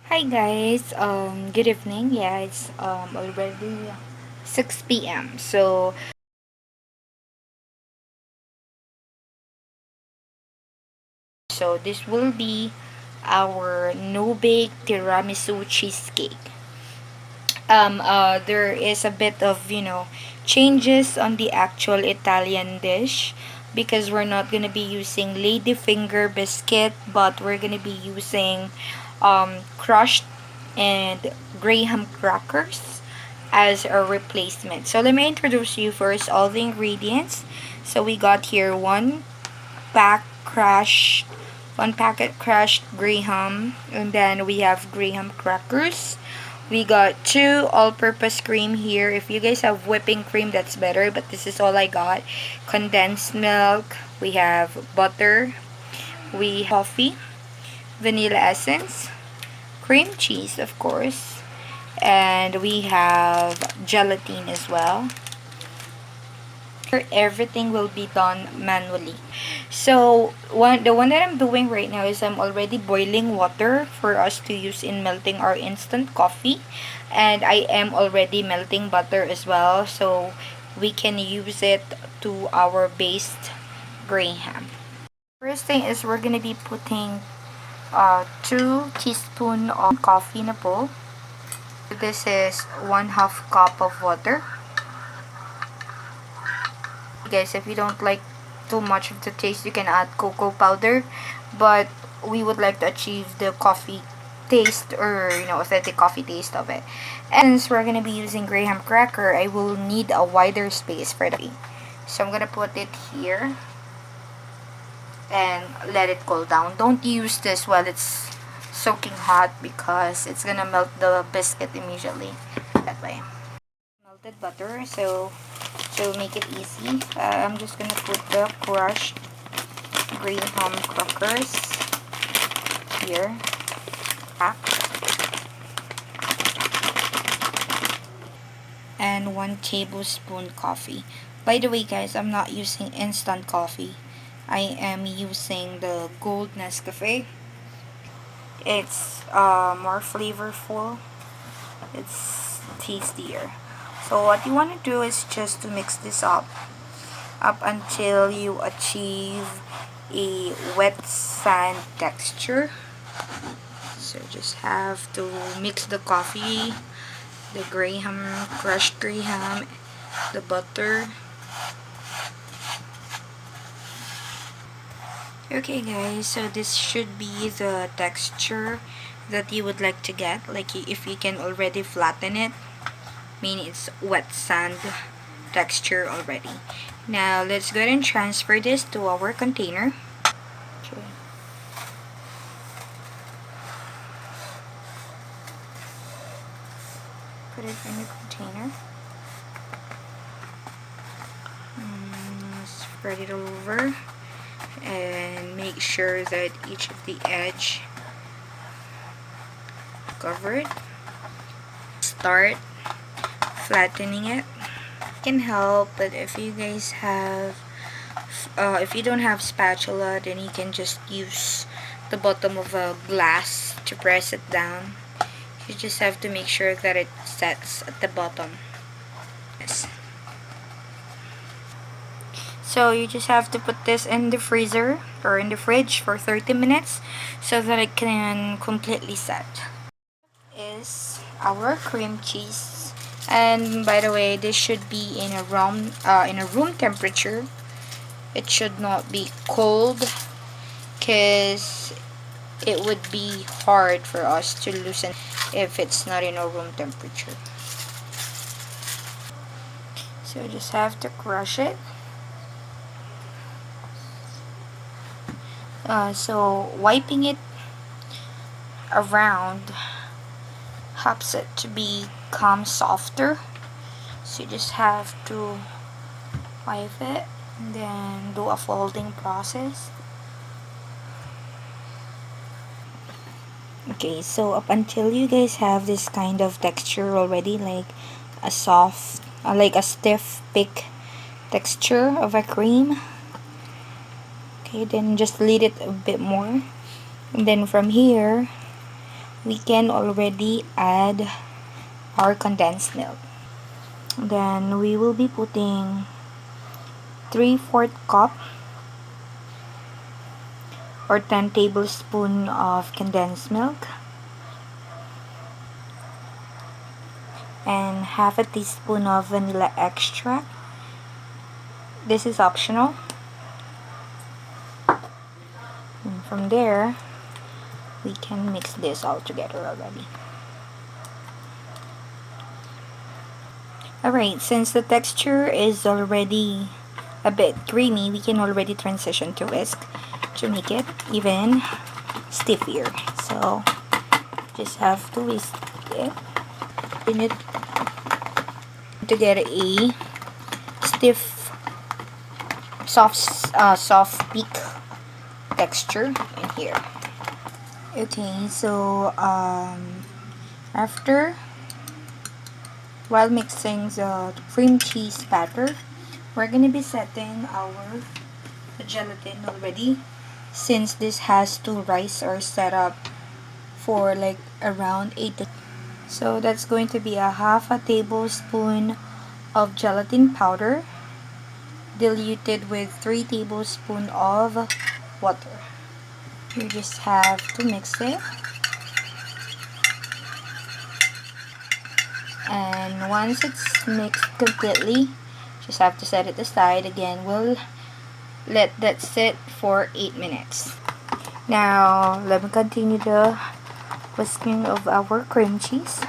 Hi guys, good evening. Yeah, it's already 6 p.m. So this will be our no bake tiramisu cheesecake. There is a bit of changes on the actual Italian dish because we're not gonna be using ladyfinger biscuit, but we're gonna be using crushed and graham crackers as a replacement. So let me introduce you first all the ingredients. So we got here pack crushed one packet crushed graham, and then we have graham crackers. We got two all-purpose cream here. If you guys have whipping cream, that's better, but this is all I got. Condensed milk. We have butter. We coffee, vanilla essence, cream cheese, of course, and we have gelatin as well. Everything will be done manually. So the one that I'm doing right now is I'm already boiling water for us to use in melting our instant coffee, and I am already melting butter as well, so we can use it to our based graham. First thing is we're gonna be putting 2 teaspoons of coffee in a bowl. This is 1/2 cup of water. Guys, if you don't like too much of the taste, you can add cocoa powder, but we would like to achieve the coffee taste, or authentic coffee taste of it. And since we're gonna be using graham cracker, I will need a wider space for the so I'm gonna put it here and let it cool down. Don't use this while it's soaking hot because it's gonna melt the biscuit immediately that way. Melted butter, so to make it easy, I'm just gonna put the crushed graham crackers here, pack, and 1 tablespoon coffee. By the way, guys, I'm not using instant coffee. I am using the Gold Nescafe. It's more flavorful. It's tastier. So what you want to do is just to mix this up until you achieve a wet sand texture. So just have to mix the coffee, the graham, crushed graham, the butter. Okay guys, so this should be the texture that you would like to get. Like if you can already flatten it, mean it's wet sand texture already. Now let's go ahead and transfer this to our container. Okay. Put it in the container. Spread it over and make sure that each of the edge covered. Start flattening it. Can help, but if you guys have if you don't have spatula, then you can just use the bottom of a glass to press it down. You just have to make sure that it sets at the bottom. Yes. So you just have to put this in the freezer or in the fridge for 30 minutes so that it can completely set. Is our cream cheese, and by the way, this should be in a room temperature. It should not be cold because it would be hard for us to loosen if it's not in a room temperature. So you just have to crush it. So wiping it around helps it to become softer. So you just have to wipe it and then do a folding process. Okay, so up until you guys have this kind of texture already, like a soft, like a stiff, thick texture of a cream. Okay, then just lead it a bit more. And then from here, we can already add our condensed milk. Then we will be putting 3/4 cup or 10 tablespoons of condensed milk and half a teaspoon of vanilla extract. This is optional. And from there, we can mix this all together already. Alright, since the texture is already a bit creamy, we can already transition to whisk to make it even stiffer. So, just have to whisk it. We need to get a stiff, soft peak texture in here. Okay, so after, while mixing the cream cheese batter, we're gonna be setting our gelatin already, since this has to rise or set up for like around 8 to. So that's going to be a half a tablespoon of gelatin powder diluted with 3 tablespoons of water. You just have to mix it, and once it's mixed completely, just have to set it aside. Again, we'll let that sit for 8 minutes. Now let me continue the whisking of our cream cheese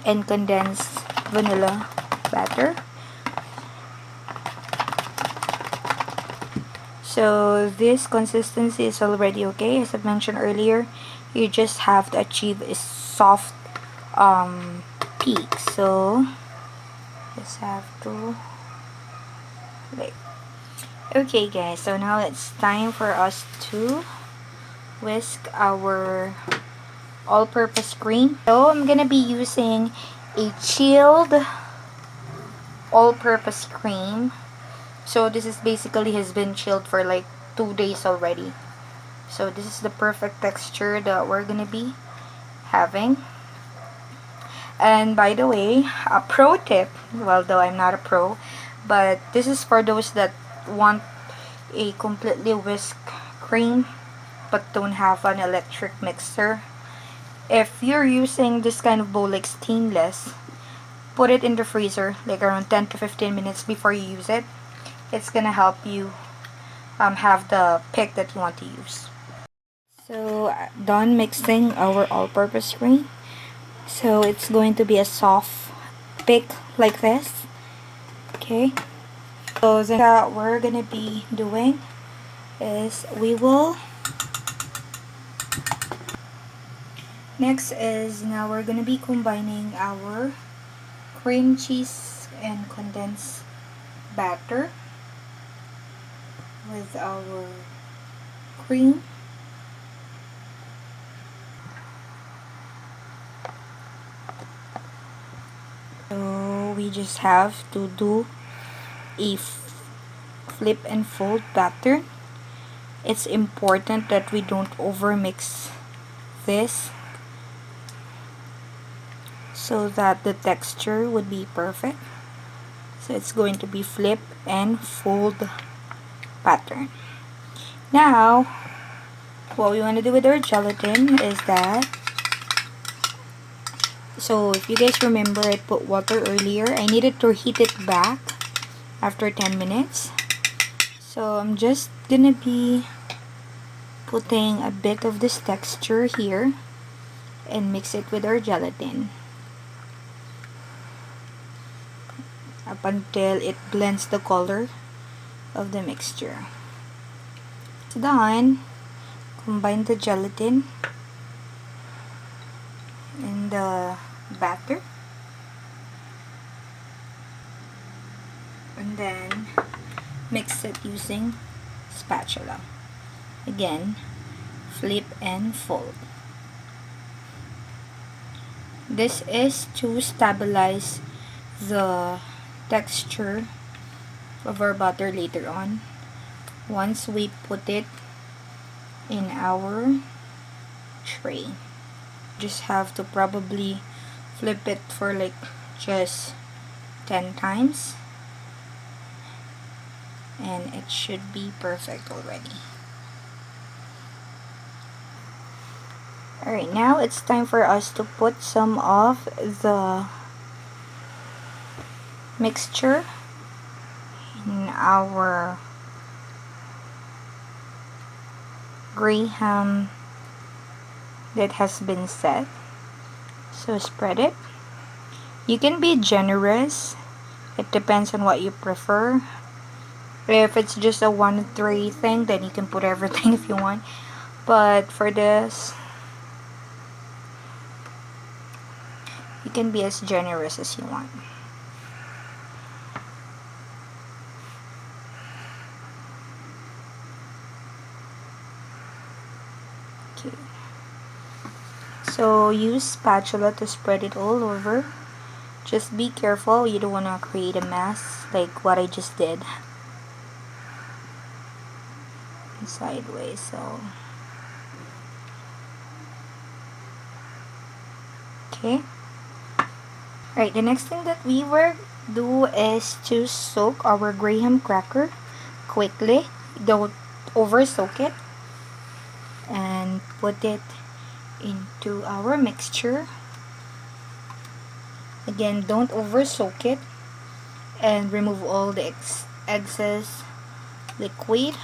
and condensed vanilla batter. So this consistency is already okay. As I mentioned earlier, you just have to achieve a soft peak. So just have to like, okay guys, so now it's time for us to whisk our all-purpose cream. So I'm gonna be using a chilled all-purpose cream. So this is basically has been chilled for like 2 days already. So this is the perfect texture that we're gonna be having. And by the way, a pro tip, well, though I'm not a pro, but this is for those that want a completely whisked cream but don't have an electric mixer. If you're using this kind of bowl like stainless, put it in the freezer like around 10 to 15 minutes before you use it. It's gonna help you have the pick that you want to use. So done mixing our all-purpose cream. So it's going to be a soft pick like this. Okay. So what we're gonna be doing is now we're gonna be combining our cream cheese and condensed batter with our cream. So we just have to do a flip and fold pattern. It's important that we don't overmix this so that the texture would be perfect. So it's going to be flip and fold pattern. Now what we want to do with our gelatin is that, so if you guys remember, I put water earlier. I needed to heat it back after 10 minutes. So I'm just gonna be putting a bit of this texture here and mix it with our gelatin up until it blends the color of the mixture. It's done. Combine the gelatin and the batter, and then mix it using spatula. Again, flip and fold. This is to stabilize the texture of our butter later on once we put it in our tray. just have to probably flip it for like just 10 times, and it should be perfect already. Alright, now it's time for us to put some of the mixture in our graham that has been set. So spread it. You can be generous. It depends on what you prefer. If it's just a 1-3 thing, then you can put everything if you want. But for this, you can be as generous as you want. Okay. So use spatula to spread it all over. Just be careful, you don't want to create a mess like what I just did. Sideways, so okay. Alright, the next thing that we will do is to soak our graham cracker quickly. Don't over soak it, and put it into our mixture. Again, don't over soak it, and remove all the excess liquid.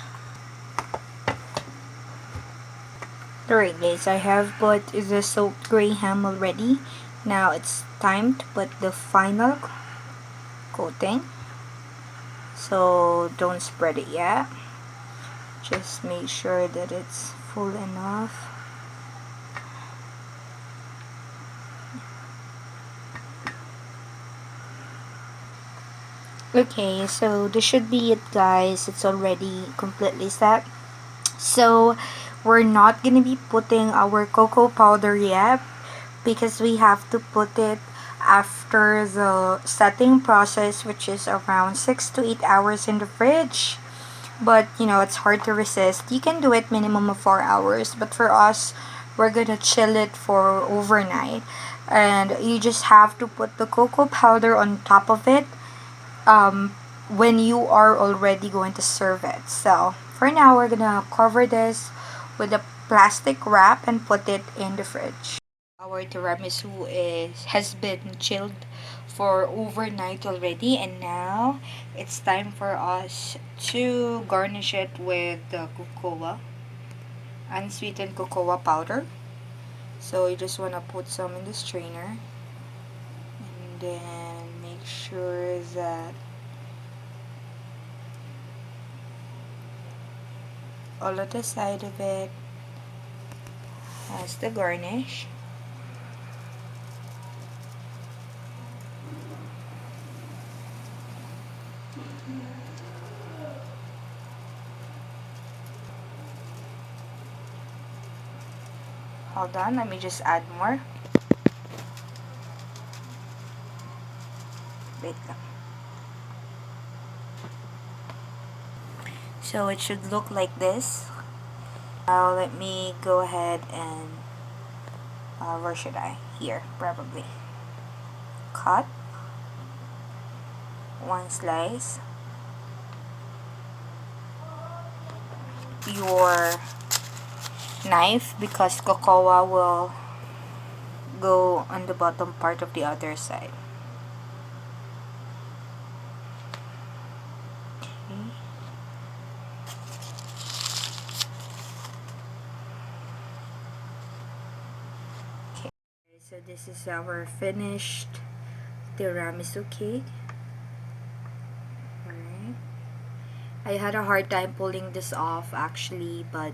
Alright guys, I have put the soaked graham already. Now it's time to put the final coating. So don't spread it yet. Just make sure that it's full enough. Okay, so this should be it guys. It's already completely set. So we're not gonna be putting our cocoa powder yet because we have to put it after the setting process, which is around 6 to 8 hours in the fridge. But you know, it's hard to resist. You can do it minimum of 4 hours, but for us, we're gonna chill it for overnight. And you just have to put the cocoa powder on top of it when you are already going to serve it. So for now, we're gonna cover this with a plastic wrap and put it in the fridge. Our tiramisu has been chilled for overnight already, and now it's time for us to garnish it with the cocoa, unsweetened cocoa powder. So you just want to put some in the strainer, and then make sure that all of the side of it has the garnish. Hold on, let me just add more. Wait lang. So it should look like this. Now let me go ahead and where should I? Here, probably. Cut one slice. Your knife, because cocoa will go on the bottom part of the other side. Okay. So this is our finished tiramisu cake. Alright. I had a hard time pulling this off actually, but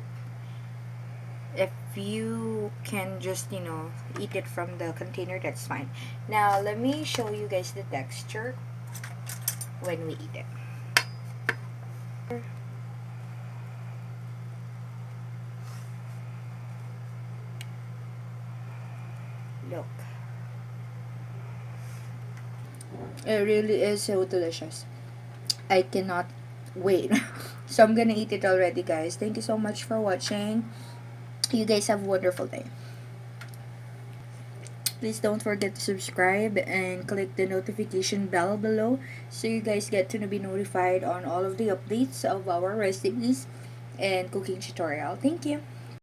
if you can just, you know, eat it from the container, that's fine. Now let me show you guys the texture when we eat it. Look, it really is so delicious. I cannot wait. So I'm gonna eat it already guys. Thank you so much for watching. You guys have a wonderful day. please don't forget to subscribe and click the notification bell below so you guys get to be notified on all of the updates of our recipes and cooking tutorial. Thank you.